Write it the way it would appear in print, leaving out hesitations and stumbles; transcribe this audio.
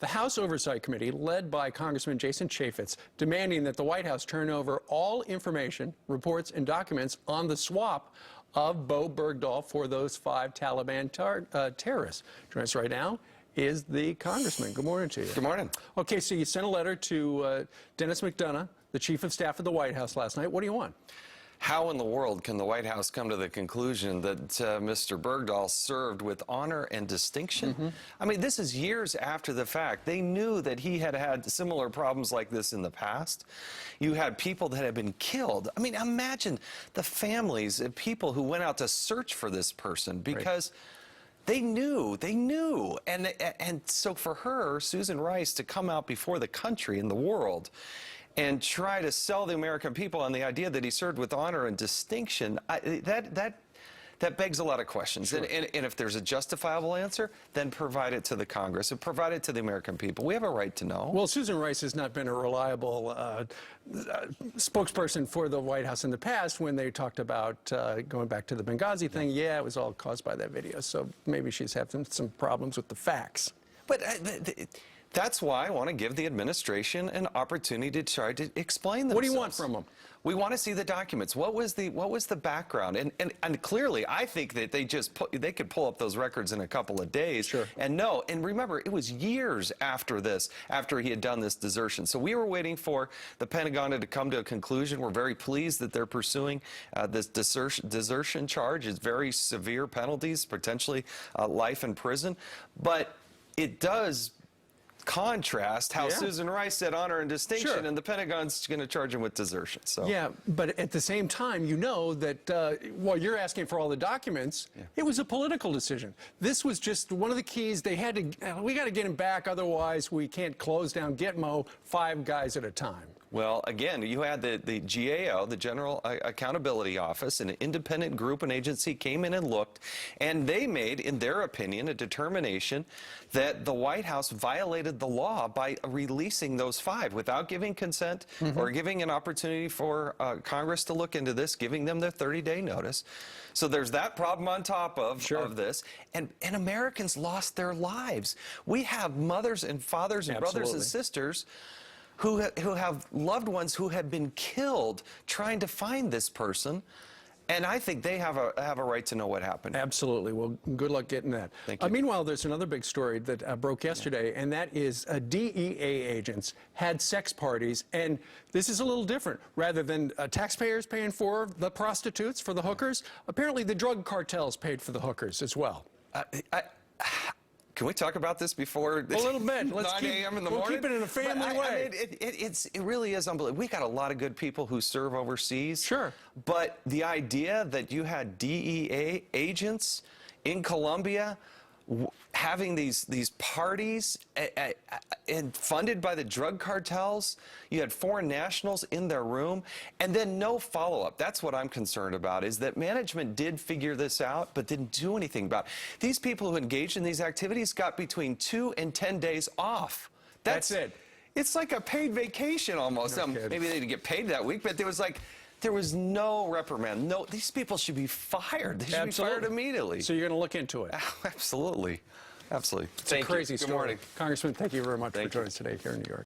The House Oversight Committee, led by Congressman Jason Chaffetz, demanding that the White House turn over all information, reports, and documents on the swap of Bowe Bergdahl for those 5 Taliban terrorists. Joining us right now is the congressman. Good morning to you. Good morning. Okay, so you sent a letter to Dennis McDonough, the chief of staff of the White House, last night. What do you want? How in the world can the White House come to the conclusion that Mr. Bergdahl served with honor and distinction? I mean, this is years after the fact. They knew that he had had similar problems like this in the past. You had people that had been killed. I mean, imagine the families of people who went out to search for this person because they knew. And so for her, Susan Rice, to come out before the country and the world and try to sell the American people on the idea that he served with honor and distinction, that begs a lot of questions. Sure. And if there's a justifiable answer, then provide it to the Congress and provide it to the American people. We have a right to know. Well, Susan Rice has not been a reliable spokesperson for the White House in the past when they talked about going back to the Benghazi thing. Yeah, it was all caused by that video. So maybe she's having some problems with the facts. But that's why I want to give the administration an opportunity to try to explain themselves. What do you want from them? We want to see the documents. What was the background? And clearly, I think that they could pull up those records in a couple of days. Sure. And no, and remember, it was years after this, after he had done this desertion. So we were waiting for the Pentagon to come to a conclusion. We're very pleased that they're pursuing this desertion charge. It's very severe penalties, potentially life in prison. But it does contrast how Susan Rice said honor and distinction, and the Pentagon's going to charge him with desertion. So yeah, but at the same time, you know that while you're asking for all the documents, it was a political decision. This was just one of the keys. They had to. We got to get him back, otherwise we can't close down Gitmo 5 guys at a time. Well, again, you had the GAO, the General Accountability Office, an independent group and agency came in and looked, and they made, in their opinion, a determination that the White House violated the law by releasing those 5 without giving consent or giving an opportunity for Congress to look into this, giving them their 30-day notice. So there's that problem on top of this, and Americans lost their lives. We have mothers and fathers and brothers and sisters who have loved ones who have been killed trying to find this person, and I think they have a right to know what happened. Absolutely. Well, good luck getting that. Thank you. Meanwhile, there's another big story that broke yesterday, and that is DEA agents had sex parties, and this is a little different. Rather than taxpayers paying for the prostitutes, for the hookers, apparently the drug cartels paid for the hookers as well. Can we talk about this before? A little bit. Let's 9 a.m. in the we'll morning? keep it in a family way. It really is unbelievable. We got a lot of good people who serve overseas. Sure. But the idea that you had DEA agents in Colombia having these parties and funded by the drug cartels, you had foreign nationals in their room, and then no follow-up. That's what I'm concerned about, is that management did figure this out but didn't do anything about it. These people who engaged in these activities got between 2 and 10 days off. That's it. It's like a paid vacation almost. No maybe they didn't get paid that week, but there was no reprimand. No, these people should be fired. They should be fired immediately. So you're going to look into it? Absolutely. Absolutely. It's a crazy story. Good morning. Congressman, thank you very much for joining us today here in New York.